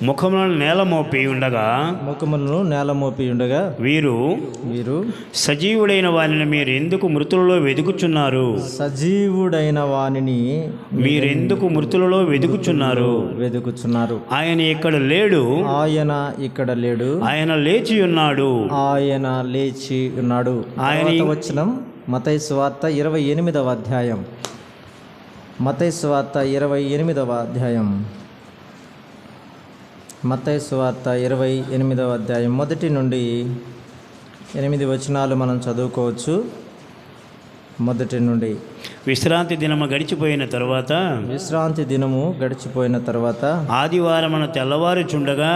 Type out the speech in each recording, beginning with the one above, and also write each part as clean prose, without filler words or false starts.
ముఖములను నేల మోపి ఉండగా వీరు సజీవుడైన వానిని మీరు ఎందుకు మృతులలో వెదుకుచున్నారు? మీరెందుకు మృతులలో వెదుకుచున్నారు? ఆయన ఇక్కడ లేడు, ఆయన లేచి ఉన్నాడు. ఆయన వచనం మత్తయి సువార్త 28వ అధ్యాయం. మత్తయి సువార్త 28వ అధ్యాయం. మత్తయి సువార్త 28వ అధ్యాయం 1 నుండి 8 వచనాలు మనం చదువుకోవచ్చు. 1 నుండి. విశ్రాంతి దినము గడిచిపోయిన తర్వాత ఆదివారమున తెల్లవారుచుండగా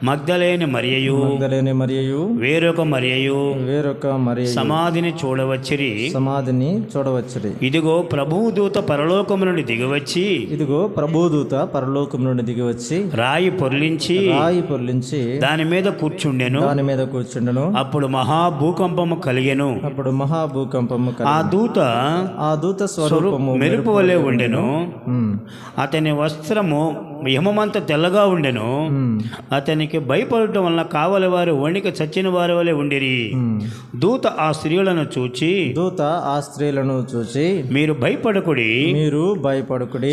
మగ్దలేని మరియయు వేరొక మరియయు సమాధిని చూడవచ్చిరి. ఇదిగో ప్రభువు దూత పరలోకము నుండి దిగివచ్చి రాయి పొర్లించి దాని మీద కూర్చుండెను. అప్పుడు మహాభూకంపము కలిగెను. ఆ దూత స్వరూపము మెరుపు వలె ఉండెను. అతని వస్త్రము హిమమంత తెల్లగా ఉండెను. అతనికి భయపడటం వలన కావలి వారు వణిక చచ్చిన వారి వలె ఉండిరి. దూత ఆ స్త్రీలను చూచి మీరు భయపడకుడి,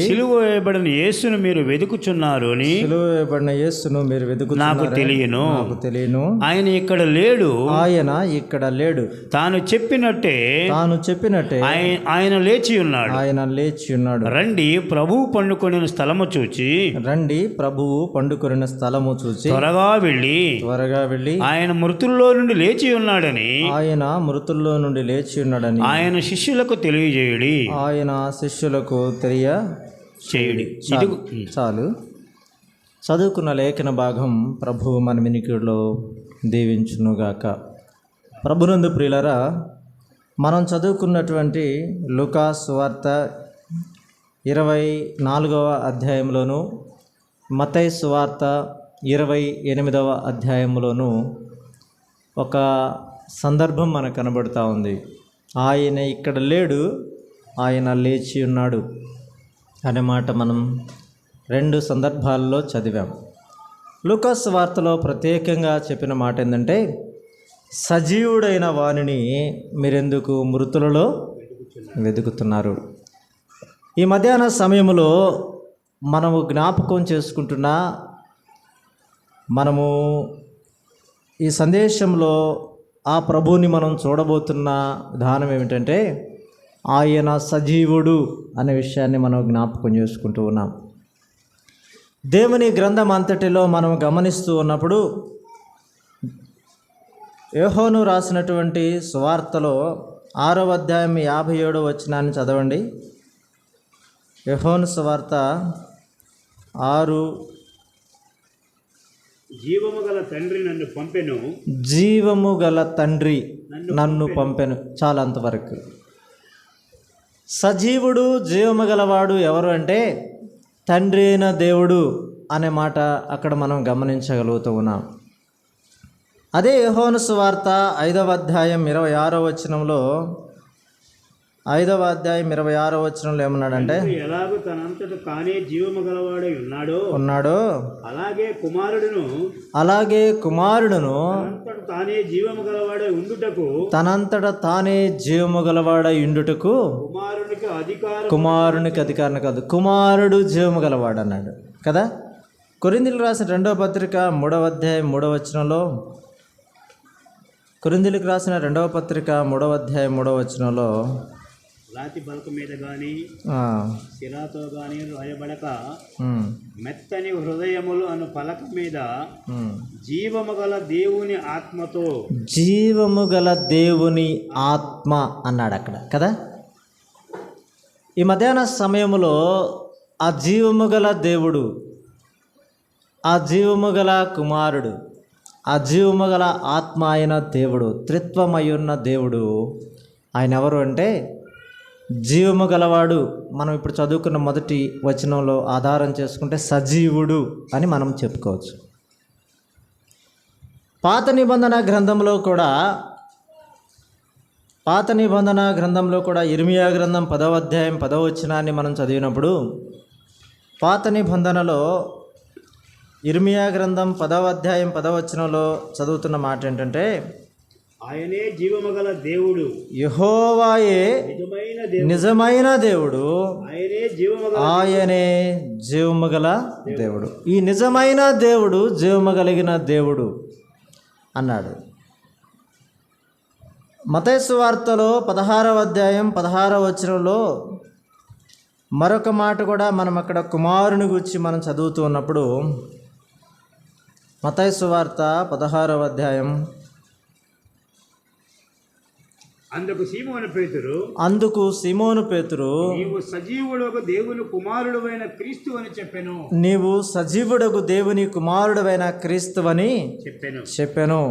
సిలువ వేయబడిన యేసును మీరు వెదుకుచున్నారు అని నాకు తెలియను. ఆయన ఇక్కడ లేడు. తాను చెప్పినట్టే ఆయన లేచి ఉన్నాడు. రండి ప్రభువు పండుకొనిన స్థలము చూచి త్వరగా వెళ్ళి ఆయన మృతుల్లో నుండి లేచి ఉన్నాడని ఆయన శిష్యులకు తెలియజేయడి. చాలు. చదువుకున్న లేఖన భాగం ప్రభువు మన వినికిడిలో దీవించునుగాక. ప్రభునందు ప్రియులరా, మనం చదువుకున్నటువంటి లూకా సువార్త 24వ అధ్యాయంలోను మత్తయి సువార్త 28వ అధ్యాయంలోను ఒక సందర్భం మనకు కనబడుతూ ఉంది. ఆయన ఇక్కడ లేడు, ఆయన లేచి ఉన్నాడు అనే మాట మనం 2 సందర్భాల్లో చదివాం. లూకా సువార్తలో ప్రత్యేకంగా చెప్పిన మాట ఏంటంటే, సజీవుడైన వానిని మీరెందుకు మృతులలో వెతుకుతున్నారు? ఈ మధ్యాహ్న సమయంలో మనము జ్ఞాపకం చేసుకుంటున్నా, మనము ఈ సందేశంలో ఆ ప్రభువుని మనం చూడబోతున్న విధానం ఏమిటంటే, ఆయన సజీవుడు అనే విషయాన్ని మనం జ్ఞాపకం చేసుకుంటూ ఉన్నాం. దేవుని గ్రంథం అంతటిలో మనం గమనిస్తూ ఉన్నప్పుడు యోహాను రాసినటువంటి సువార్తలో 6వ అధ్యాయం 57వ వచనాన్ని చదవండి. యోహాను సువార్త 6. జీవము గల తండ్రి నన్ను పంపెను. చాలా, అంతవరకు. సజీవుడు జీవము గలవాడు ఎవరు అంటే తండ్రి అయిన దేవుడు అనే మాట అక్కడ మనం గమనించగలుగుతూ ఉన్నాం. అదే యోహాను సువార్త 5వ అధ్యాయం 26వ వచనంలో ఏమన్నాడంటే, ఎలాగూ తనంతట తానే జీవము గలవాడై ఉన్నాడో అలాగే కుమారుడును తనంతట తానే జీవము గలవాడై ఉండుటకు కుమారునికి అధికారం కాదు, కుమారుడు జీవము గలవాడు అన్నాడు కదా. కొరింథీయులకు రాసిన 2వ పత్రిక 3వ అధ్యాయం 3వ వచనంలో, కొరింథీయులకు రాసిన 2వ పత్రిక 3వ అధ్యాయం 3వ వచనంలో, రాతి పలక మీద గాని శిలాతో గాని రాయబడక మెత్తని హృదయములు అను పలక మీద జీవము గల దేవుని ఆత్మ అన్నాడు అక్కడ కదా. ఈ మధ్యాహ్న సమయంలో ఆ జీవము గల దేవుడు, ఆ జీవము గల కుమారుడు, ఆ జీవము గల ఆత్మ అయిన దేవుడు, త్రిత్వమయున్న దేవుడు ఆయన ఎవరు అంటే జీవము గలవాడు. మనం ఇప్పుడు చదువుకున్న మొదటి వచనంలో ఆధారం చేసుకుంటే సజీవుడు అని మనం చెప్పుకోవచ్చు. పాత నిబంధన గ్రంథంలో కూడా ఇర్మియా గ్రంథం 10వ అధ్యాయం 10వ వచనాన్ని మనం చదివినప్పుడు పాత నిబంధనలో ఇర్మియా గ్రంథం 10వ అధ్యాయం 10వ వచనంలో చదువుతున్న మాట ఏంటంటే, ఆయనే జీవమగల దేవుడు, యెహోవాయే నిజమైన దేవుడు, ఆయనే జీవము గల దేవుడు. ఈ నిజమైన దేవుడు జీవము కలిగిన దేవుడు అన్నాడు. మత్తయి సువార్తలో 16వ అధ్యాయం 16వ వచనంలో మరొక మాట కూడా మనం అక్కడ కుమారుని గురించి మనం చదువుతూ ఉన్నప్పుడు, మత్తయి సువార్త 16వ అధ్యాయం అందుకు సీమోను పేతురు నీవు సజీవుడకు దేవుని కుమారుడైన క్రీస్తు అని చెప్పెను. నీవు సజీవుడకు దేవుని కుమారుడైన క్రీస్తు అని చెప్పాను.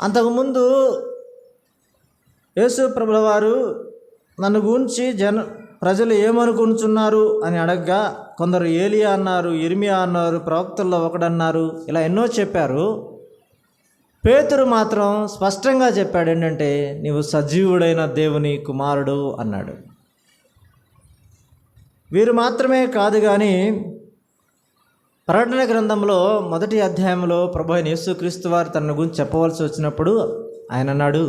అంతకుముందు యేసు ప్రభుల వారు నన్ను గురించి ప్రజలు ఏమనుకుంటున్నారు అని అడగగా కొందరు ఏలియా అన్నారు, ఇర్మియా అన్నారు, ప్రవక్తల్లో ఒకడన్నారు, ఇలా ఎన్నో చెప్పారు. పేతురు మాత్రం స్పష్టంగా చెప్పాడు ఏంటంటే, నీవు సజీవుడైన దేవుని కుమారుడు అన్నాడు. వీరు మాత్రమే కాదు కానీ ప్రకటన గ్రంథంలో 1వ అధ్యాయంలో ప్రభు అయిన యేసుక్రీస్తు వారు తన గురించి చెప్పవలసి వచ్చినప్పుడు ఆయన అన్నాడు,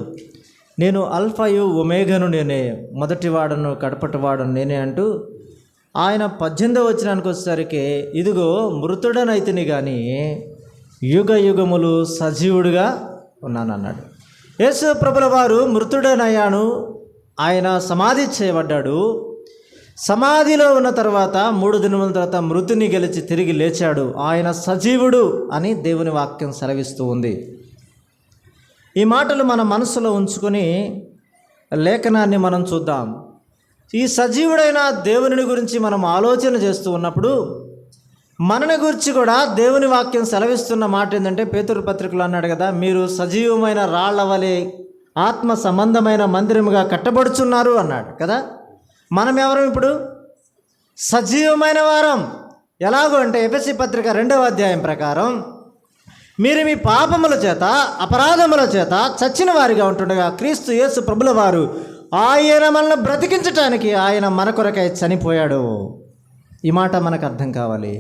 నేను అల్ఫాయు ఒమేగాను నేనే, మొదటివాడను కడపటివాడను నేనే అంటూ ఆయన 18వ వచనానికి వచ్చేసరికి, ఇదిగో మృతుడనైతిని కానీ యుగ యుగములు సజీవుడిగా ఉన్నాను అన్నాడు. యేసు ప్రభుల వారు మృతుడనయ్యాను, ఆయన సమాధి చేయబడ్డాడు. సమాధిలో ఉన్న తర్వాత 3 దినముల తర్వాత మృతిని గెలిచి తిరిగి లేచాడు. ఆయన సజీవుడు అని దేవుని వాక్యం సెలవిస్తూ ఉంది. ఈ మాటలు మన మనసులో ఉంచుకొని లేఖనాన్ని మనం చూద్దాం. ఈ సజీవుడైన దేవుని గురించి మనం ఆలోచన చేస్తూ ఉన్నప్పుడు మనని గురించి కూడా దేవుని వాక్యం సెలవిస్తున్న మాట ఏంటంటే, పేతురు పత్రికలో అన్నాడు కదా, మీరు సజీవమైన రాళ్ల వలె ఆత్మ సంబంధమైన మందిరముగా కట్టబడుచున్నారు అన్నాడు కదా. మనం ఎవరం ఇప్పుడు? సజీవమైన వారం. ఎలాగో అంటే ఎఫెసీ పత్రిక 2వ అధ్యాయం ప్రకారం, మీరు మీ పాపముల చేత అపరాధముల చేత చచ్చిన వారిగా ఉంటుండగా క్రీస్తు యేసు ప్రభుల వారు ఆయన మనల్ని బ్రతికించటానికి ఆయన మన కొరకై చనిపోయాడు. ఈ మాట మనకు అర్థం కావాలి.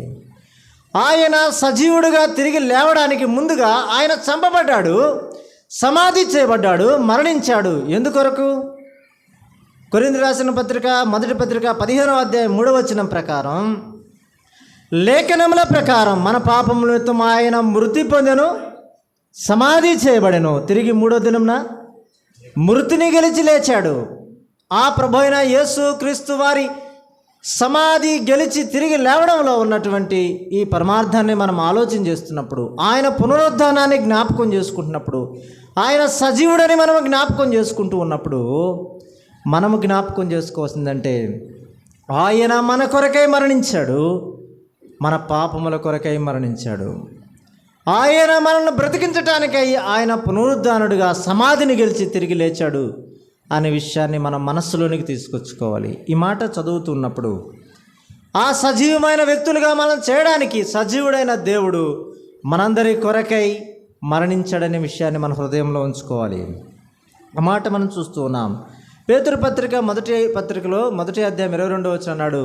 ఆయన సజీవుడిగా తిరిగి లేవడానికి ముందుగా ఆయన చంపబడ్డాడు, సమాధి చేయబడ్డాడు, మరణించాడు. ఎందుకొరకు? కొరింథీ రాసిన పత్రిక 1వ పత్రిక 15వ అధ్యాయం 3వ వచనం ప్రకారం, లేఖనముల ప్రకారం మన పాపముల నిమిత్తం ఆయన మృతి పొందెను, సమాధి చేయబడెను, తిరిగి 3వ దినమున మృతిని గెలిచి లేచాడు. ఆ ప్రభు అయిన యేసు క్రీస్తు వారి సమాధి గెలిచి తిరిగి లేవడంలో ఉన్నటువంటి ఈ పరమార్థాన్ని మనం ఆలోచన చేస్తున్నప్పుడు, ఆయన పునరుద్ధానాన్ని జ్ఞాపకం చేసుకుంటున్నప్పుడు, ఆయన సజీవుడని మనం జ్ఞాపకం చేసుకుంటూ ఉన్నప్పుడు మనము జ్ఞాపకం చేసుకోవాల్సిందంటే, ఆయన మన కొరకై మరణించాడు, మన పాపముల కొరకై మరణించాడు. ఆయన మనల్ని బ్రతికించటానికై ఆయన పునరుద్ధానుడిగా సమాధిని గెలిచి తిరిగి లేచాడు అనే విషయాన్ని మనం మనస్సులోనికి తీసుకొచ్చుకోవాలి. ఈ మాట చదువుతున్నప్పుడు ఆ సజీవమైన వ్యక్తులుగా మనం చేయడానికి సజీవుడైన దేవుడు మనందరి కొరకై మరణించాడనే విషయాన్ని మన హృదయంలో ఉంచుకోవాలి. ఆ మాట మనం చూస్తూ ఉన్నాం. పేతురు పత్రిక 1వ పత్రికలో 1వ అధ్యాయం 22వ వచనం అన్నాడు,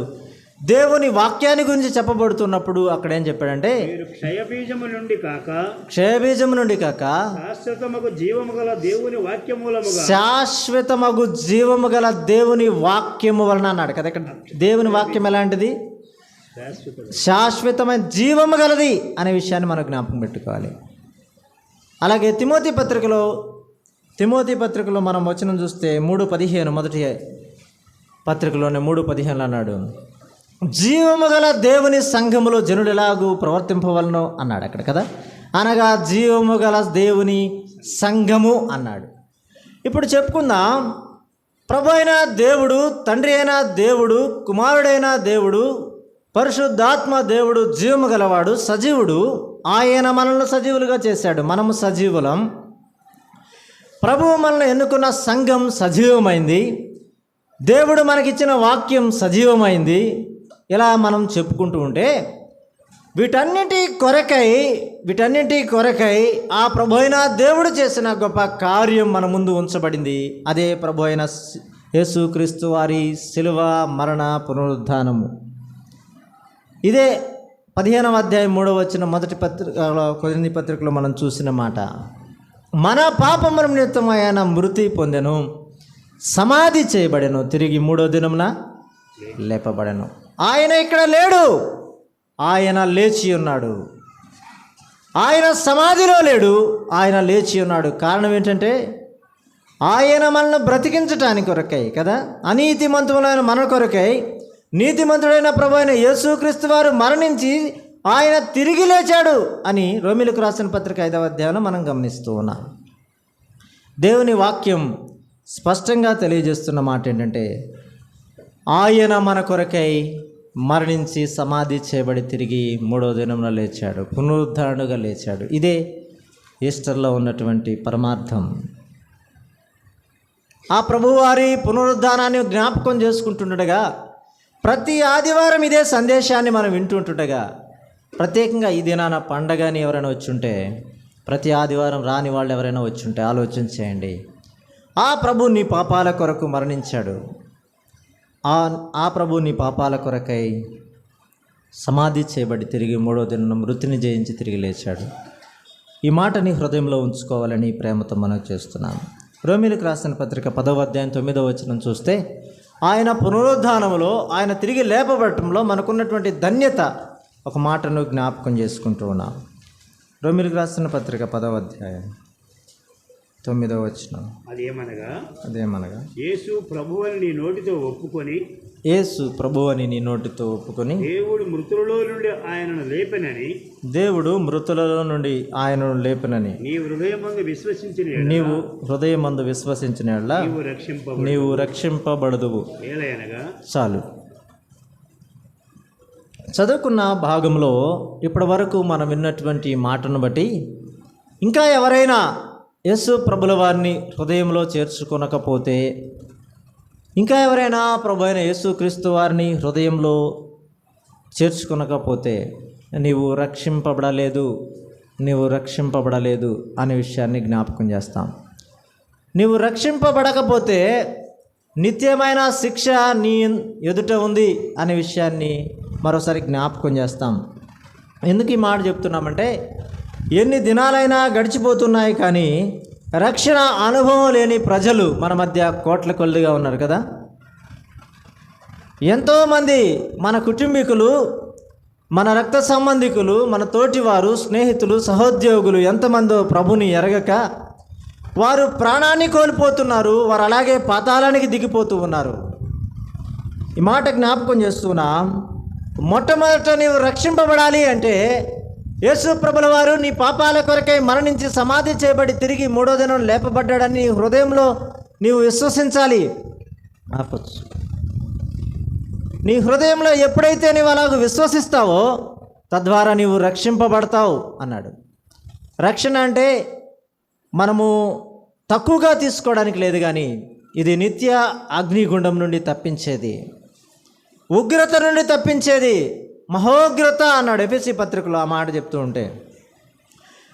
దేవుని వాక్యాన్ని గురించి చెప్పబడుతున్నప్పుడు అక్కడ ఏం చెప్పాడంటే, క్షయబీజము నుండి కాక శాశ్వతమగు జీవము గల దేవుని వాక్యము వలన అన్నాడు కదా. ఇక్కడ దేవుని వాక్యం ఎలాంటిది? శాశ్వతమైన జీవము గలది అనే విషయాన్ని మనం జ్ఞాపకం పెట్టుకోవాలి. అలాగే తిమోతి పత్రికలో మనం వచనం చూస్తే 3:15 మొదటి పత్రికలోనే 3:15 అన్నాడు, జీవము గల దేవుని సంఘములో జనులు ఎలాగూ ప్రవర్తింపవలనో అన్నాడు అక్కడ కదా. అనగా జీవము గల దేవుని సంఘము అన్నాడు. ఇప్పుడు చెప్పుకుందాం, ప్రభు అయిన దేవుడు, తండ్రి అయిన దేవుడు, కుమారుడైన దేవుడు, పరిశుద్ధాత్మ దేవుడు జీవము గలవాడు, సజీవుడు. ఆయన మనల్ని సజీవులుగా చేశాడు, మనము సజీవులం. ప్రభువు మనల్ని ఎన్నుకున్న సంఘం సజీవమైంది, దేవుడు మనకిచ్చిన వాక్యం సజీవమైంది. ఇలా మనం చెప్పుకుంటూ ఉంటే వీటన్నిటి కొరకై ఆ ప్రభు అయిన దేవుడు చేసిన గొప్ప కార్యం మన ముందు ఉంచబడింది. అదే ప్రభు అయిన యేసుక్రీస్తు వారి శిలువ మరణ పునరుద్ధానము. ఇదే 15వ అధ్యాయం 3వ వచనం మొదటి కొరింథీ పత్రికలో మనం చూసిన మాట. మన పాపముల నిమిత్తం ఆయన మృతి పొందెను, సమాధి చేయబడెను, తిరిగి 3వ దినమున లేపబడెను. ఆయన ఇక్కడ లేడు, ఆయన లేచి ఉన్నాడు. ఆయన సమాధిలో లేడు, ఆయన లేచి ఉన్నాడు. కారణం ఏంటంటే ఆయన మనల్ని బ్రతికించటానికి కొరకై కదా, అనీతిమంతులైన మన కొరకై నీతిమంతుడైన ప్రభు అయిన యేసుక్రీస్తు వారు మరణించి ఆయన తిరిగి లేచాడు అని రోమీయులకు రాసిన పత్రిక 5వ అధ్యాయంలో మనం గమనిస్తూ ఉన్నాం. దేవుని వాక్యం స్పష్టంగా తెలియజేస్తున్న మాట ఏంటంటే ఆయన మన కొరకై మరణించి సమాధి చేయబడి తిరిగి 3వ దినంలో లేచాడు, పునరుద్ధరణగా లేచాడు. ఇదే ఈస్టర్లో ఉన్నటువంటి పరమార్థం. ఆ ప్రభువారి పునరుద్ధానాన్ని జ్ఞాపకం చేసుకుంటుండగా ప్రతి ఆదివారం ఇదే సందేశాన్ని మనం వింటుంటుండగా, ప్రత్యేకంగా ఈ దినాన పండగని ఎవరైనా వచ్చుంటే, ప్రతి ఆదివారం రాని వాళ్ళు ఎవరైనా వచ్చుంటే ఆలోచన చేయండి. ఆ ప్రభు నీ పాపాల కొరకు మరణించాడు, ఆ ప్రభు నీ పాపాల కొరకై సమాధి చేయబడి తిరిగి 3వ దినం మృతిని జయించి తిరిగి లేచాడు. ఈ మాటని హృదయంలో ఉంచుకోవాలని ప్రేమతో మనం చేస్తున్నాను. రోమీయులకు రాసిన పత్రిక 10వ అధ్యాయం 9వ వచనం చూస్తే ఆయన పునరుద్ధానములో, ఆయన తిరిగి లేపబడటంలో మనకున్నటువంటి ధన్యత ఒక మాటను జ్ఞాపకం చేసుకుంటూ ఉన్నాం. రోమీయులకు రాసిన పత్రిక 10వ అధ్యాయం 9వ వచనం. అదేమనగా యేసు ప్రభువని నీ నోటితో ఒప్పుకొని, యేసు ప్రభువని నీ నోటితో ఒప్పుకొని దేవుడు మృతులలో నుండి ఆయనను లేపెనని, దేవుడు మృతులలో నుండి ఆయనను లేపెనని నీవు హృదయమందు విశ్వసించిన యెడల నీవు రక్షింపబడదువు. చాలు. చదువుకున్న భాగంలో ఇప్పటి వరకు మనం విన్నటువంటి మాటను బట్టి ఇంకా ఎవరైనా యేసు ప్రభుల వారిని హృదయంలో చేర్చుకొనకపోతే, ఇంకా ఎవరైనా ప్రభు అయిన యేసుక్రీస్తు వారిని హృదయంలో చేర్చుకొనకపోతే నీవు రక్షింపబడలేదు అనే విషయాన్ని జ్ఞాపకం చేస్తాం. నీవు రక్షింపబడకపోతే నిత్యమైన శిక్ష నీ ఎదుట ఉంది అనే విషయాన్ని మరోసారి జ్ఞాపకం చేస్తాం. ఎందుకు ఈ మాట చెప్తున్నామంటే, ఎన్ని దినాలైనా గడిచిపోతున్నాయి కానీ రక్షణ అనుభవం లేని ప్రజలు మన మధ్య కోట్ల కొద్దిగా ఉన్నారు కదా. ఎంతోమంది మన కుటుంబీకులు, మన రక్త సంబంధికులు, మన తోటివారు, స్నేహితులు, సహోద్యోగులు ఎంతమందో ప్రభుని ఎరగక వారు ప్రాణాన్ని కోల్పోతున్నారు. వారు అలాగే పాతాళానికి దిగిపోతూ ఉన్నారు. ఈ మాట జ్ఞాపకం చేస్తున్నా. మొట్టమొదట నీవు రక్షింపబడాలి అంటే యేసు ప్రభుల వారు నీ పాపాల కొరకై మరణించి సమాధి చేయబడి తిరిగి 3వ దినం లేపబడ్డాడని నీ హృదయంలో నీవు విశ్వసించాలి. నీ హృదయంలో ఎప్పుడైతే నీవు అలాగ విశ్వసిస్తావో తద్వారా నీవు రక్షింపబడతావు అన్నాడు. రక్షణ అంటే మనము తక్కువగా తీసుకోవడానికి లేదు, కానీ ఇది నిత్య అగ్నిగుండం నుండి తప్పించేది, ఉగ్రత నుండి తప్పించేది, మహోగ్రత అన్నాడు ఎఫెసీ పత్రికలో. ఆ మాట చెప్తూ ఉంటే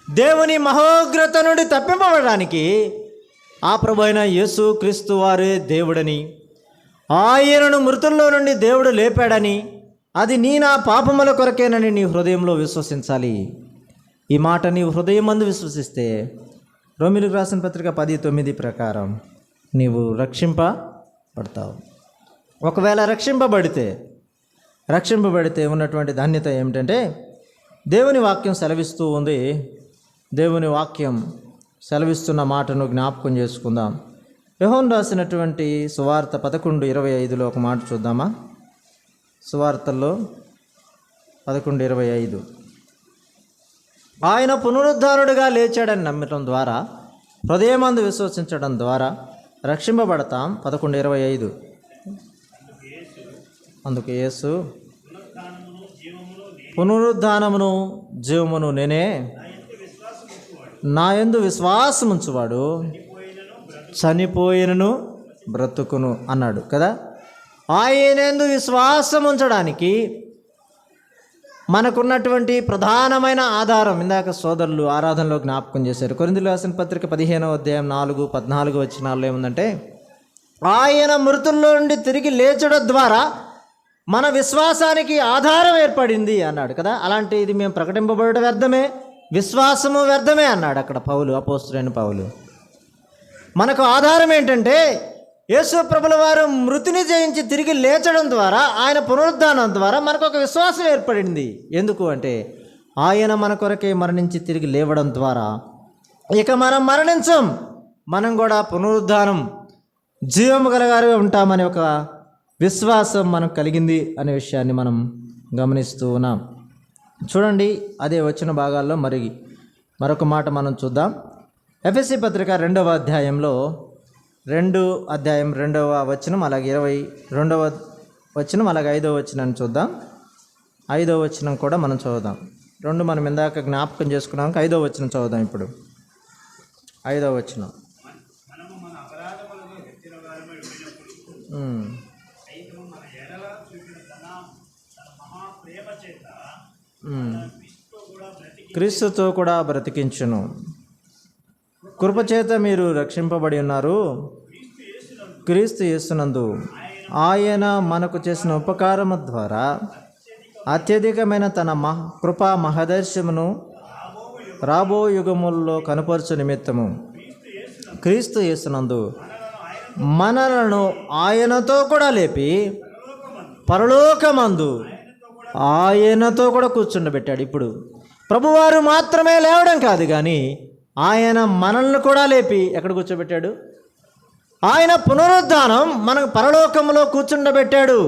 దేవుని మహోగ్రత నుండి తప్పింపబడడానికి ఆ ప్రభు అయిన యేసు క్రీస్తు వారే దేవుడని, ఆయనను మృతుల్లో నుండి దేవుడు లేపాడని, అది నా పాపముల కొరకేనని నీ హృదయంలో విశ్వసించాలి. ఈ మాట నీవు హృదయమందు విశ్వసిస్తే రోమీయులకు రాసిన పత్రిక 10:9 ప్రకారం నీవు రక్షింపబడతావు. ఒకవేళ రక్షింపబడితే ఉన్నటువంటి ధన్యత ఏమిటంటే దేవుని వాక్యం సెలవిస్తూ ఉంది. దేవుని వాక్యం సెలవిస్తున్న మాటను జ్ఞాపకం చేసుకుందాం. యోహాను రాసినటువంటి సువార్త 11:25లో ఒక మాట చూద్దామా. సువార్తల్లో 11:25 ఆయన పునరుద్ధారుడుగా లేచాడని నమ్మటం ద్వారా, హృదయమందు విశ్వసించడం ద్వారా రక్షింపబడతాం. 11:25 అందుకు యేసు పునరుద్ధానమును జీవమును నేనే, నా యందు విశ్వాసముంచువాడు చనిపోయినను బ్రతుకును అన్నాడు కదా. ఆయన యందు విశ్వాసం ఉంచడానికి మనకున్నటువంటి ప్రధానమైన ఆధారం ఇందాక సోదరులు ఆరాధనలో జ్ఞాపకం చేశారు. కొరింథీయులకు రాసిన పత్రిక 15వ అధ్యాయం 4-14 వచనాల్లో ఏముందంటే, ఆయన మృతుల్లో నుండి తిరిగి లేచడం ద్వారా మన విశ్వాసానికి ఆధారం ఏర్పడింది అన్నాడు కదా. అలాంటి ఇది మేము ప్రకటింపబడడం వ్యర్థమే, విశ్వాసము వ్యర్థమే అన్నాడు అక్కడ పౌలు, అపోస్తలుడైన పౌలు. మనకు ఆధారం ఏంటంటే యేసు ప్రభుల వారు మృతిని జయించి తిరిగి లేచడం ద్వారా, ఆయన పునరుద్ధానం ద్వారా మనకు ఒక విశ్వాసం ఏర్పడింది. ఎందుకు అంటే ఆయన మన కొరకే మరణించి తిరిగి లేవడం ద్వారా ఇక మనం మరణించం, మనం కూడా పునరుద్ధానం జీవము గలగారుగా ఉంటామనే ఒక విశ్వాసం మనకు కలిగింది అనే విషయాన్ని మనం గమనిస్తూ ఉన్నాం. చూడండి, అదే వచ్చిన భాగాల్లో మరొక మాట మనం చూద్దాం. ఎఫెసీ పత్రిక 2వ అధ్యాయంలో 2వ వచనం, అలాగే 22వ వచనం, అలాగే 5వ వచనాన్ని చూద్దాం. 5వ వచనం కూడా మనం చదువుదాం. 2 మనం ఇందాక జ్ఞాపకం చేసుకున్నాం, 5వ వచనం చదువుదాం ఇప్పుడు. 5వ వచనం. మనము మన అపరాధములను ఎత్తిన వారమై ఉండినప్పుడు అయితే మన ఎడల చూపిన తన మహాప్రేమ చేత క్రీస్తుతో కూడా బ్రతికించును. కృపచేత మీరు రక్షింపబడి ఉన్నారు క్రీస్తు యేసునందు. ఆయన మనకు చేసిన ఉపకారము ద్వారా అత్యధికమైన తన కృపా మహదర్శమును రాబో యుగముల్లో కనుపరచు నిమిత్తము క్రీస్తు యేసునందు మనలను ఆయనతో కూడా లేపి పరలోకమందు ఆయనతో కూడా కూర్చుండబెట్టాడు. ఇప్పుడు ప్రభువారు మాత్రమే లేవడం కాదు, కానీ ఆయన మనల్ని కూడా లేపి ఎక్కడ కూర్చోబెట్టాడు? ఆయన పునరుద్ధానం మనకు పరలోకంలో కూర్చుండబెట్టాడు.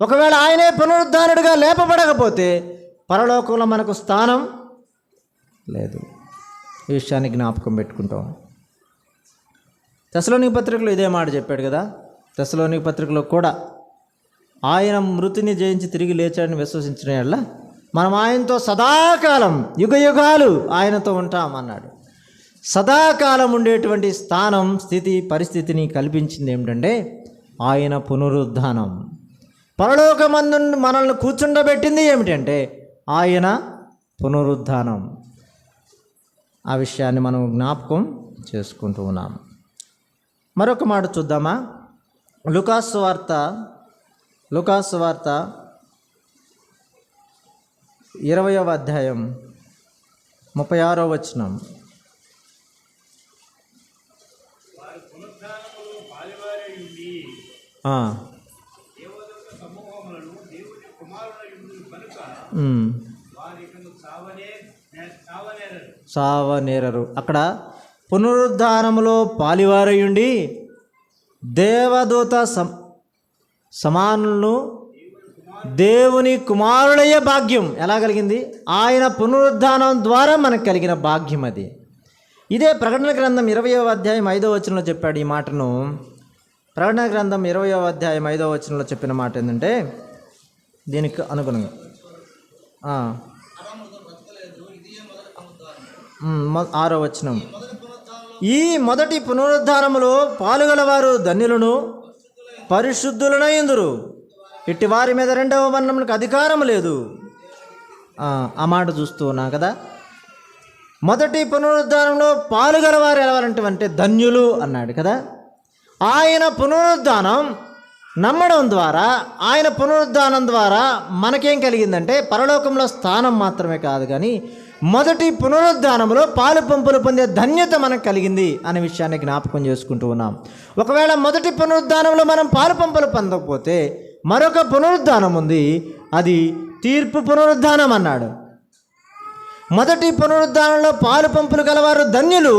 ఒకవేళ ఆయనే పునరుద్ధానుడిగా లేపబడకపోతే పరలోకంలో మనకు స్థానం లేదు. ఈ విషయాన్ని జ్ఞాపకం పెట్టుకుంటాం. తెస్సలోనిక పత్రికలో ఇదే మాట చెప్పాడు కదా. తెస్సలోనిక పత్రికలో కూడా ఆయన మృతిని జయించి తిరిగి లేచాడని విశ్వసించిన యెడల మనం ఆయనతో సదాకాలం యుగయుగాలు ఆయనతో ఉంటాం అన్నాడు. సదాకాలం ఉండేటువంటి స్థానం, స్థితి, పరిస్థితిని కల్పించింది ఏమిటంటే ఆయన పునరుద్ధానం. పరలోకమందు మనల్ని కూర్చుండబెట్టింది ఏమిటంటే ఆయన పునరుద్ధానం. ఆ విషయాన్ని మనం జ్ఞాపకం చేసుకుంటూ ఉన్నాం. మరొక మాట చూద్దామా? లూకాసు వార్త 20వ అధ్యాయం 36వ వచనం. సావనేరరు. అక్కడ పునరుద్ధానములో పాలివారయుండి దేవదూత సమానులను దేవుని కుమారుడయ్యే భాగ్యం ఎలా కలిగింది? ఆయన పునరుద్ధానం ద్వారా మనకు కలిగిన భాగ్యం అది. ఇదే ప్రకటన గ్రంథం 20వ అధ్యాయం 5వ వచనంలో చెప్పాడు ఈ మాటను. ప్రకటన గ్రంథం 20వ అధ్యాయం 5వ వచనంలో చెప్పిన మాట ఏంటంటే దీనికి అనుగుణంగా 6వ వచనం, ఈ మొదటి పునరుద్ధానములో పాలుగలవారు ధన్యులను పరిశుద్ధులనైందురు, ఇట్టి వారి మీద రెండవ మరణమునకు అధికారం లేదు. ఆ మాట చూస్తూ ఉన్నా కదా. మొదటి పునరుద్ధానంలో పాలుగలవారు ఎలాంటివంటే ధన్యులు అన్నాడు కదా. ఆయన పునరుద్ధానం నమ్మడం ద్వారా, ఆయన పునరుద్ధానం ద్వారా మనకేం కలిగిందంటే పరలోకంలో స్థానం మాత్రమే కాదు, కానీ మొదటి పునరుద్ధానంలో పాలు పంపులు పొందే ధన్యత మనకు కలిగింది అనే విషయాన్ని జ్ఞాపకం చేసుకుంటూ ఉన్నాం. ఒకవేళ మొదటి పునరుద్ధానంలో మనం పాలు పంపులు పొందకపోతే మరొక పునరుద్ధానం ఉంది, అది తీర్పు పునరుద్ధానం అన్నాడు. మొదటి పునరుద్ధానంలో పాలు పంపులు గలవారు ధన్యులు.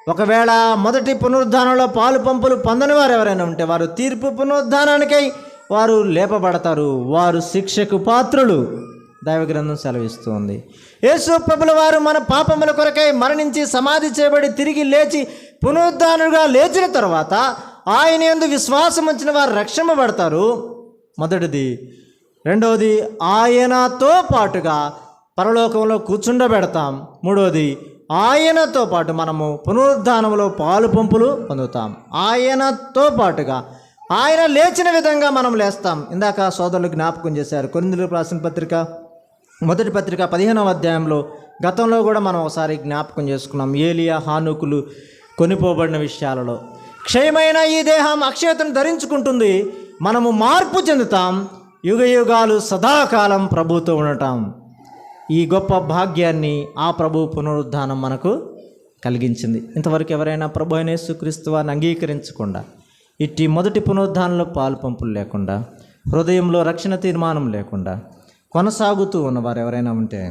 ఒకవేళ మొదటి పునరుద్ధానంలో పాలు పంపులు పొందని వారు ఎవరైనా ఉంటే వారు తీర్పు పునరుద్ధానానికై వారు లేపబడతారు, వారు శిక్షకు పాత్రులు. దైవగ్రంథం సెలవిస్తుంది. యేసు ప్రభుల వారు మన పాపముల కొరకై మరణించి సమాధి చేయబడి తిరిగి లేచి పునరుద్ధానుడుగా లేచిన తర్వాత ఆయన యందు విశ్వాసం ఉంచిన వారు రక్షింపబడతారు, మొదటిది. రెండవది, ఆయనతో పాటుగా పరలోకంలో కూర్చుండబెడతాం. మూడవది, ఆయనతో పాటు మనము పునరుద్ధానంలో పాలు పంపులు పొందుతాం. ఆయనతో పాటుగా ఆయన లేచిన విధంగా మనం లేస్తాం. ఇందాక సోదరులు జ్ఞాపకం చేశారు. కొరింథీయులకు రాసిన పత్రిక మొదటి పత్రిక 15వ అధ్యాయంలో గతంలో కూడా మనం ఒకసారి జ్ఞాపకం చేసుకున్నాం. ఏలియా, హానోకులు కొనిపోబడిన విషయాలలో క్షయమైన ఈ దేహం అక్షయతను ధరించుకుంటుంది, మనము మార్పు చెందుతాం, యుగ యుగాలు సదాకాలం ప్రభుతో ఉండటం. ఈ గొప్ప భాగ్యాన్ని ఆ ప్రభు పునరుద్ధానం మనకు కలిగించింది. ఇంతవరకు ఎవరైనా ప్రభు అయిన యేసుక్రీస్తు వారిని అంగీకరించకుండా, ఇట్టి మొదటి పునరుద్ధానంలో పాలు పంపులు లేకుండా, హృదయంలో రక్షణ తీర్మానం లేకుండా కొనసాగుతూ ఉన్నవారు ఎవరైనా ఉంటే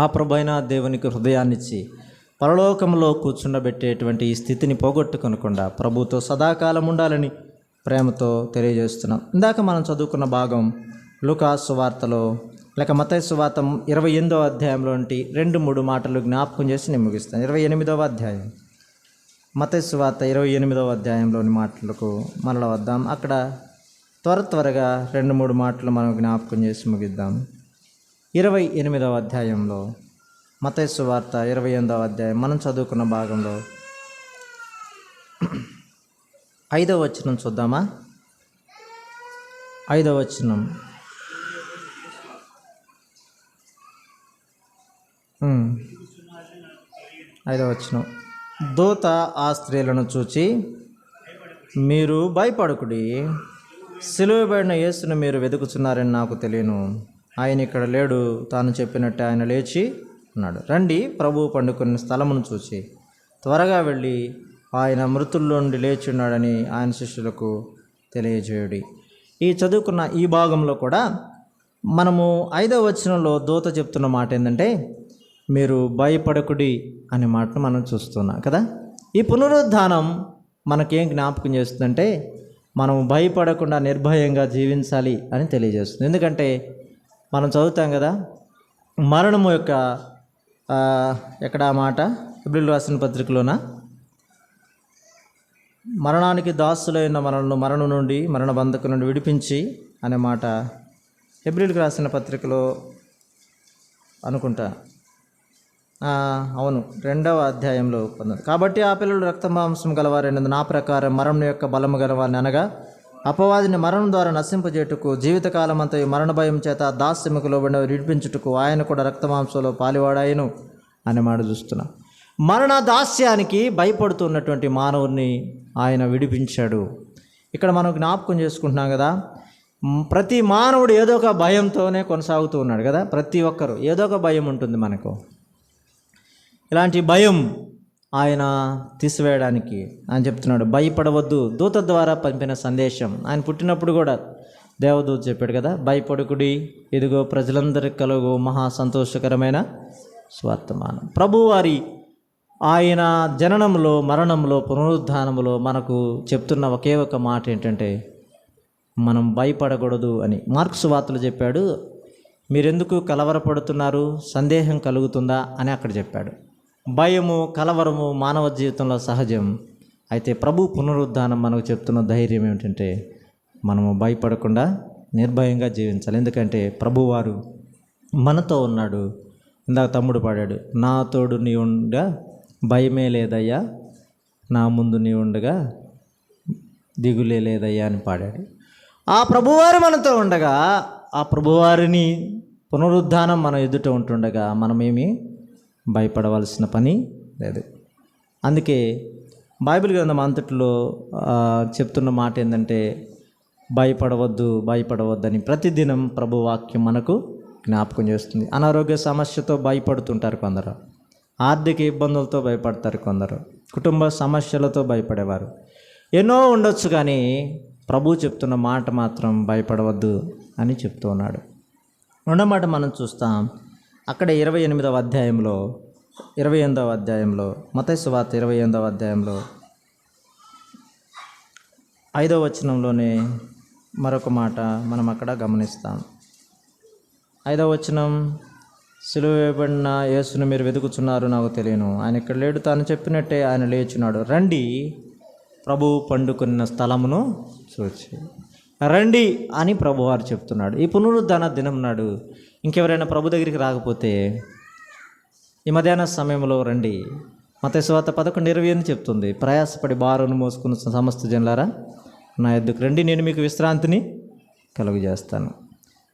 ఆ ప్రభు అయిన దేవునికి హృదయాన్నిచ్చి పరలోకంలో కూర్చుండబెట్టేటువంటి ఈ స్థితిని పోగొట్టుకొనకుండా ప్రభుతో సదాకాలం ఉండాలని ప్రేమతో తెలియజేస్తున్నాం. ఇందాక మనం చదువుకున్న భాగం లూకా సువార్తలో లేక మత్తయి సువార్త 28వ అధ్యాయంలోంటి 2-3 మాటలు జ్ఞాపకం చేసి నేను ముగిస్తాను. 28వ అధ్యాయం, మత్తయి సువార్త 28వ అధ్యాయంలోని మాటలకు మనలో వద్దాం. అక్కడ త్వరగా 2-3 మాటలు మనం జ్ఞాపకం చేసి ముగిద్దాం. 28వ అధ్యాయంలో, మత్తయి సువార్త 28వ అధ్యాయం మనం చదువుకున్న భాగంలో 5వ వచనం చూద్దామా? 5వ వచనం. 5వ వచనం. దూత ఆ స్త్రీలను చూచి, మీరు భయపడకుడి, సిలువబడిన యేసును మీరు వెతుకుతున్నారని నాకు తెలియను. ఆయన ఇక్కడ లేడు, తాను చెప్పినట్టు ఆయన లేచి ఉన్నాడు. రండి, ప్రభువు పండుకున్న స్థలమును చూసి త్వరగా వెళ్ళి ఆయన మృతుల్లో నుండి లేచి ఉన్నాడని ఆయన శిష్యులకు తెలియజేయుడి. ఈ చదువుకున్న ఈ భాగంలో కూడా మనము 5వ వచనంలో దూత చెప్తున్న మాట ఏంటంటే, మీరు భయపడకుడి అనే మాటను మనం చూస్తున్నాం కదా. ఈ పునరుద్ధానం మనకేం జ్ఞాపకం చేస్తుందంటే, మనం భయపడకుండా నిర్భయంగా జీవించాలి అని తెలియజేస్తుంది. ఎందుకంటే మనం చదువుతాం కదా, మరణము యొక్క ఎక్కడ ఆ మాట హెబ్రీయులకు రాసిన పత్రికలోన, మరణానికి దాసులైన మనల్ని మరణం నుండి, మరణ బంధకు నుండి విడిపించి అనే మాట హెబ్రీయులకు రాసిన పత్రికలో అనుకుంటా, అవును 2వ అధ్యాయంలో పొందారు. కాబట్టి ఆ పిల్లలు రక్త మాంసం గలవారైనది, నా ప్రకారం మరణం యొక్క బలము గలవారిని, అనగా అపవాదిని మరణం ద్వారా నశింపజేటుకు, జీవితకాలం అంతా మరణ భయం చేత దాస్యముకు లోబడిన విడిపించుటకు ఆయన కూడా రక్త మాంసంలో పాలివాడాయను అనే మాట చూస్తున్నాం. మరణ దాస్యానికి భయపడుతున్నటువంటి మానవుడిని ఆయన విడిపించాడు. ఇక్కడ మనం జ్ఞాపకం చేసుకుంటున్నాం కదా, ప్రతి మానవుడు ఏదో ఒక భయంతోనే కొనసాగుతూ ఉన్నాడు కదా. ప్రతి ఒక్కరు ఏదో ఒక భయం ఉంటుంది మనకు. ఇలాంటి భయం ఆయన తీసివేయడానికి ఆయన చెప్తున్నాడు, భయపడవద్దు. దూత ద్వారా పంపిన సందేశం. ఆయన పుట్టినప్పుడు కూడా దేవదూత చెప్పాడు కదా, భయపడుకుడి, ఇదిగో ప్రజలందరికీ కలుగు మహా సంతోషకరమైన స్వర్తమానం. ప్రభువారి ఆయన జననంలో, మరణంలో, పునరుద్ధానంలో మనకు చెప్తున్న ఒకే ఒక మాట ఏంటంటే, మనం భయపడకూడదు అని. మార్కు సువార్తలో చెప్పాడు, మీరెందుకు కలవరపడుతున్నారు, సందేహం కలుగుతుందా అని అక్కడ చెప్పాడు. భయము, కలవరము మానవ జీవితంలో సహజం. అయితే ప్రభు పునరుద్ధానం మనకు చెప్తున్న ధైర్యం ఏమిటంటే, మనము భయపడకుండా నిర్భయంగా జీవించాలి. ఎందుకంటే ప్రభువారు మనతో ఉన్నాడు. ఇందాక తమ్ముడు పాడాడు, నా తోడు నీ ఉండగా భయమే లేదయ్యా, నా ముందు నీ ఉండగా దిగులే లేదయ్యా అని పాడాడు. ఆ ప్రభువారు మనతో ఉండగా, ఆ ప్రభువారిని పునరుద్ధానం మన ఎదుట ఉంటుండగా మనమేమి భయపడవలసిన పని లేదు. అందుకే బైబిల్ గ్రంథం అంతట్లో చెప్తున్న మాట ఏంటంటే, భయపడవద్దని ప్రతిదినం ప్రభు వాక్యం మనకు జ్ఞాపకం చేస్తుంది. అనారోగ్య సమస్యతో భయపడుతుంటారు కొందరు, ఆర్థిక ఇబ్బందులతో భయపడతారు కొందరు, కుటుంబ సమస్యలతో భయపడేవారు ఎన్నో ఉండొచ్చు. కానీ ప్రభు చెప్తున్న మాట మాత్రం భయపడవద్దు అని చెప్తూ ఉన్నాడు. రెండో మాట మనం చూస్తాం అక్కడ 28వ అధ్యాయంలో, 28వ అధ్యాయంలో, మత్తయి సువార్త 28వ అధ్యాయంలో 5వ వచనంలోనే మరొక మాట మనం అక్కడ గమనిస్తాం. 5వ వచనం, సిలువ వేయబడిన యేసును మీరు వెతుకుతున్నారు, నాకు తెలియను. ఆయన ఇక్కడ లేడు, తాను చెప్పినట్టే ఆయన లేచున్నాడు. రండి, ప్రభు పండుకున్న స్థలమును చూచి రండి అని ప్రభువారు చెప్తున్నాడు. ఈ పునరుద్ధాన దినం నాడు ఇంకెవరైనా ప్రభు దగ్గరికి రాకపోతే ఈ మధ్యాహ్న సమయంలో రండి. మత్తయి సువార్త 11:20 చెప్తుంది, ప్రయాసపడి భారమును మోసుకున్న సమస్త జనులారా నా యొద్దకు రండి, నేను మీకు విశ్రాంతిని కలుగజేస్తాను.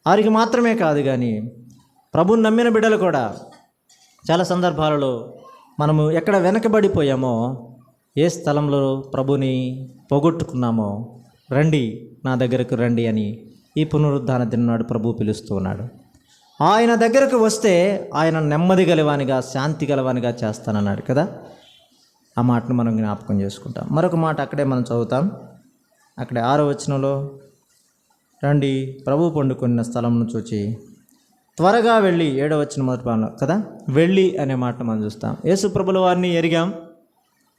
వారికి మాత్రమే కాదు కానీ ప్రభుని నమ్మిన బిడ్డలు కూడా చాలా సందర్భాలలో మనము ఎక్కడ వెనకబడిపోయామో, ఏ స్థలంలో ప్రభుని పోగొట్టుకున్నామో, రండి, నా దగ్గరకు రండి అని ఈ పునరుద్ధాన దినాడు ప్రభు పిలుస్తూ ఉన్నాడు. ఆయన దగ్గరకు వస్తే ఆయన నెమ్మది గలవానిగా, శాంతి గలవానిగా చేస్తానన్నాడు కదా. ఆ మాటను మనం జ్ఞాపకం చేసుకుంటాం. మరొక మాట అక్కడే మనం చదువుతాం. అక్కడే 6వ వచనంలో, రండి ప్రభు పండుకొన్న స్థలంను చూచి త్వరగా వెళ్ళి, 7వ వచనం మొదటి భాగంలో కదా, వెళ్ళి అనే మాటను మనం చూస్తాం. యేసు ప్రభుల వారిని ఎరిగాం,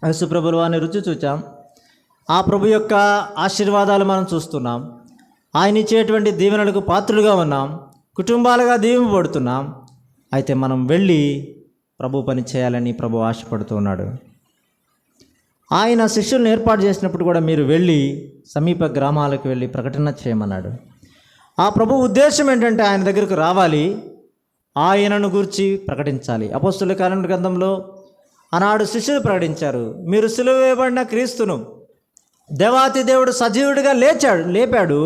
యేసు ప్రభుల వారిని రుచి చూచాం, ఆ ప్రభు యొక్క ఆశీర్వాదాలు మనం చూస్తున్నాం, ఆయన ఇచ్చేటువంటి దీవెనలకు పాత్రులుగా ఉన్నాం, కుటుంబాలుగా దీవింపబడుతున్నాం. అయితే మనం వెళ్ళి ప్రభు పని చేయాలని ప్రభు ఆశపడుతూ ఉన్నాడు. ఆయన శిష్యులను ఏర్పాటు చేసినప్పుడు కూడా మీరు వెళ్ళి సమీప గ్రామాలకు వెళ్ళి ప్రకటన చేయమన్నాడు. ఆ ప్రభు ఉద్దేశం ఏంటంటే ఆయన దగ్గరకు రావాలి, ఆయనను గురించి ప్రకటించాలి. అపోస్తుల కార్యముల గ్రంథంలో ఆనాడు శిష్యులు ప్రకటించారు, మీరు సిలువ వేయబడిన క్రీస్తును దేవాతి దేవుడు సజీవుడిగా లేపాడు,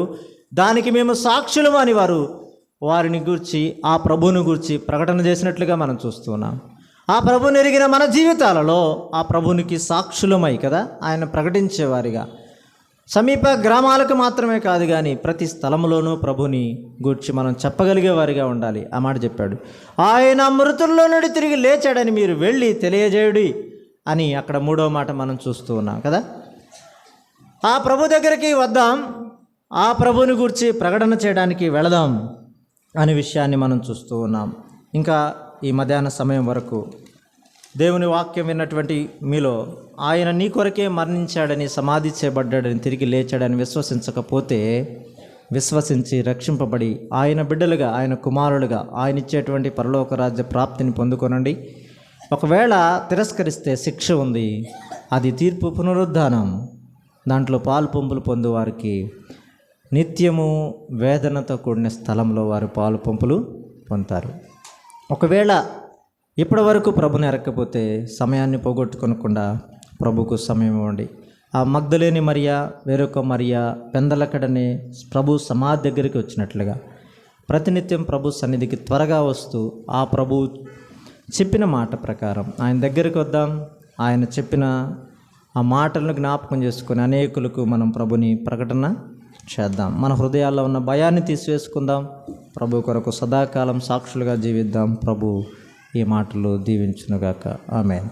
దానికి మేము సాక్షులము అని వారిని గూర్చి, ఆ ప్రభువుని గూర్చి ప్రకటన చేసినట్లుగా మనం చూస్తూ ఉన్నాం. ఆ ప్రభుని ఎరిగిన మన జీవితాలలో ఆ ప్రభునికి సాక్షులమై కదా ఆయన ప్రకటించేవారిగా, సమీప గ్రామాలకు మాత్రమే కాదు కానీ ప్రతి స్థలంలోనూ ప్రభుని గూర్చి మనం చెప్పగలిగే వారిగా ఉండాలి. ఆ మాట చెప్పాడు. ఆయన మృతుల్లో నుండి తిరిగి లేచాడని మీరు వెళ్ళి తెలియజేయుడి అని అక్కడ 3వ మాట మనం చూస్తూ ఉన్నాం కదా. ఆ ప్రభు దగ్గరికి వద్దాం, ఆ ప్రభుని గూర్చి ప్రకటన చేయడానికి వెళదాం అనే విషయాన్ని మనం చూస్తూ ఉన్నాం. ఇంకా ఈ మధ్యాహ్న సమయం వరకు దేవుని వాక్యం విన్నటువంటి మీలో ఆయన నీ కొరకే మరణించాడని, సమాధి చేయబడ్డాడని, తిరిగి లేచాడని విశ్వసించకపోతే, విశ్వసించి రక్షింపబడి ఆయన బిడ్డలుగా, ఆయన కుమారులుగా ఆయన ఇచ్చేటువంటి పరలోక రాజ్య ప్రాప్తిని పొందుకొనండి. ఒకవేళ తిరస్కరిస్తే శిక్ష ఉంది, అది తీర్పు, పునరుద్ధానం. దాంట్లో పాలు పంపులు పొందువారికి నిత్యము వేదనతో కూడిన స్థలంలో వారు పాలు పంపులు పొందుతారు. ఒకవేళ ఇప్పటి వరకు ప్రభుని ఎరక్కపోతే సమయాన్ని పోగొట్టుకొనకుండా ప్రభుకు సమయం ఇవ్వండి. ఆ మగ్దలేని మరియా, వేరొక మరియా పెందలకడనే ప్రభు సమాధి దగ్గరికి వచ్చినట్లుగా ప్రతినిత్యం ప్రభు సన్నిధికి త్వరగా వస్తూ ఆ ప్రభు చెప్పిన మాట ప్రకారం ఆయన దగ్గరికి వద్దాం. ఆయన చెప్పిన ఆ మాటలను జ్ఞాపకం చేసుకొని అనేకులకు మనం ప్రభుని ప్రకటన చేద్దాం. మన హృదయాల్లో ఉన్న భయాన్ని తీసివేసుకుందాం. ప్రభు కొరకు సదాకాలం సాక్షులుగా జీవిద్దాం. ప్రభు ఈ మాటలు దీవించునుగాక. ఆమేన్.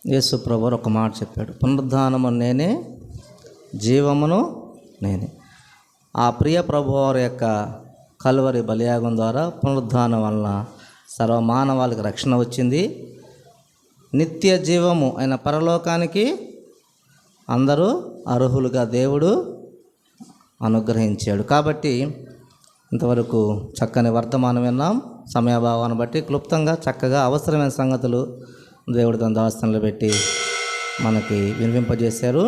యేసు ప్రభువు ఒక మాట చెప్పాడు, పునరుద్ధానము నేనే, జీవమును నేనే. ఆ ప్రియ ప్రభు వారి యొక్క కల్వరి బలియాగం ద్వారా పునరుద్ధానం వలన సర్వమానవాళికి రక్షణ వచ్చింది. నిత్య జీవము అయిన పరలోకానికి అందరూ అర్హులుగా దేవుడు అనుగ్రహించాడు. కాబట్టి ఇంతవరకు చక్కని వర్తమానం విన్నాం. సమయభావాన్ని బట్టి క్లుప్తంగా చక్కగా అవసరమైన సంగతులు దేవుడు తన దాస్తనలో పెట్టి మనకి వినిపింపజేశారు.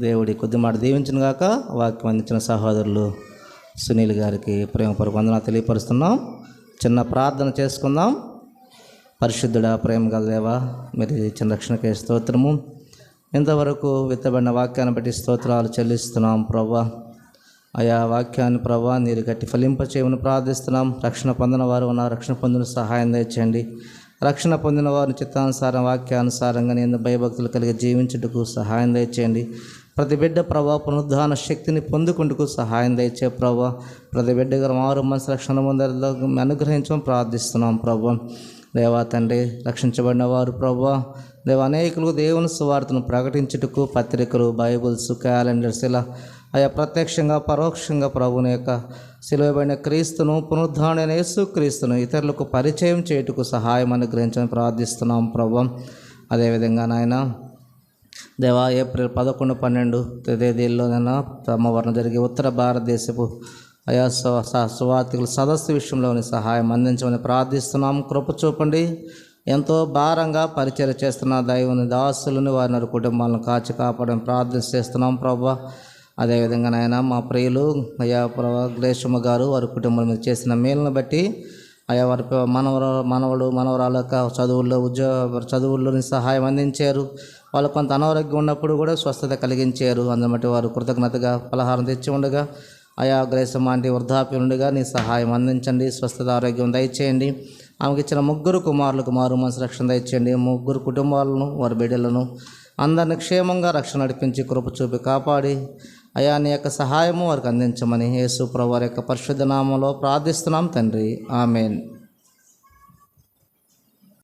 దేవుడి కొద్ది మాట దీవించిన గాక. వాక్యం అందించిన సహోదరులు సునీల్ గారికి ప్రేమపూర్వక వందనాలు తెలియపరుస్తున్నాం. చిన్న ప్రార్థన చేసుకుందాం. పరిశుద్ధుడా, ప్రేమ గల దేవా, మీరు ఇచ్చిన రక్షణకే స్తోత్రము. ఇంతవరకు విత్తబడిన వాక్యాన్ని బట్టి స్తోత్రాలు చెల్లిస్తున్నాం ప్రభా. ఆయా వాక్యాన్ని ప్రభా నీరు గట్టి ఫలింపచేయమని ప్రార్థిస్తున్నాం. రక్షణ పొందిన వారు ఉన్నారు, రక్షణ పొందిన సహాయం దయచేయండి. రక్షణ పొందిన వారిని చిత్తానుసారం, వాక్యానుసారంగా నేను భయభక్తులు కలిగి జీవించుటకు సహాయం దయచేయండి. ప్రతి బిడ్డ ప్రభా పునరుద్ధాన శక్తిని పొందుకుంటూ సహాయం దయచే ప్రభా. ప్రతి బిడ్డగా మారు మనసు రక్షణ ముందరలో అనుగ్రహించమని ప్రార్థిస్తున్నాం ప్రభా. దేవా తండ్రి, రక్షించబడిన వారు ప్రభా దేవ అనేకులు దేవుని సువార్తను ప్రకటించుటకు పత్రికలు, బైబుల్స్, క్యాలెండర్స్ ఇలా ఆయా ప్రత్యక్షంగా పరోక్షంగా ప్రభుని యొక్క సిలువబడిన క్రీస్తును, పునరుద్ధారణ యేసు క్రీస్తును ఇతరులకు పరిచయం చేయుటకు సహాయం అనుగ్రహించమని ప్రార్థిస్తున్నాం ప్రభా. అదేవిధంగా నాయన దేవా ఏప్రిల్ 11, 12 తేదీల్లోనైనా సోమవారం జరిగే ఉత్తర భారతదేశపు ఆయా సువార్తికుల సదస్సు విషయంలోని సహాయం అందించమని ప్రార్థిస్తున్నాం. కృప చూపండి. ఎంతో భారంగా పరిచయం చేస్తున్న దైవుని దాసులను, వారి కుటుంబాలను కాచి కాపాడని ప్రార్థన చేస్తున్నాం ప్రభా. అదేవిధంగా నాయన మా ప్రియులు అయ్యా ప్రభా గ్లేషమ్మ గారు వారి కుటుంబం మీద చేసిన మేలును బట్టి అయ్యా వారి మనవడు మనవరాల చదువుల్లోని సహాయం అందించారు. వాళ్ళు కొంత అనారోగ్యం ఉన్నప్పుడు కూడా స్వస్థత కలిగించారు. అందుని బట్టి వారు కృతజ్ఞతగా పలహారం తెచ్చి ఉండగా అయా గ్రేసమ్మ ఆంటీ వృద్ధాప్యం ఉండగా నీ సహాయం అందించండి. స్వస్థత ఆరోగ్యం దయచేయండి. ఆమెకి ఇచ్చిన 3 కుమారులకు మారు మనసు రక్షణ దయచేయండి. 3 కుటుంబాలను, వారి బిడ్డలను అందరిని క్షేమంగా రక్షణ నడిపించి కృప చూపి కాపాడి అయా నీ యొక్క సహాయము వారికి అందించమని యేసు ప్రభువారి యొక్క పరిశుద్ధ నామంలో ప్రార్థిస్తున్నాం తండ్రి. ఆమెన్.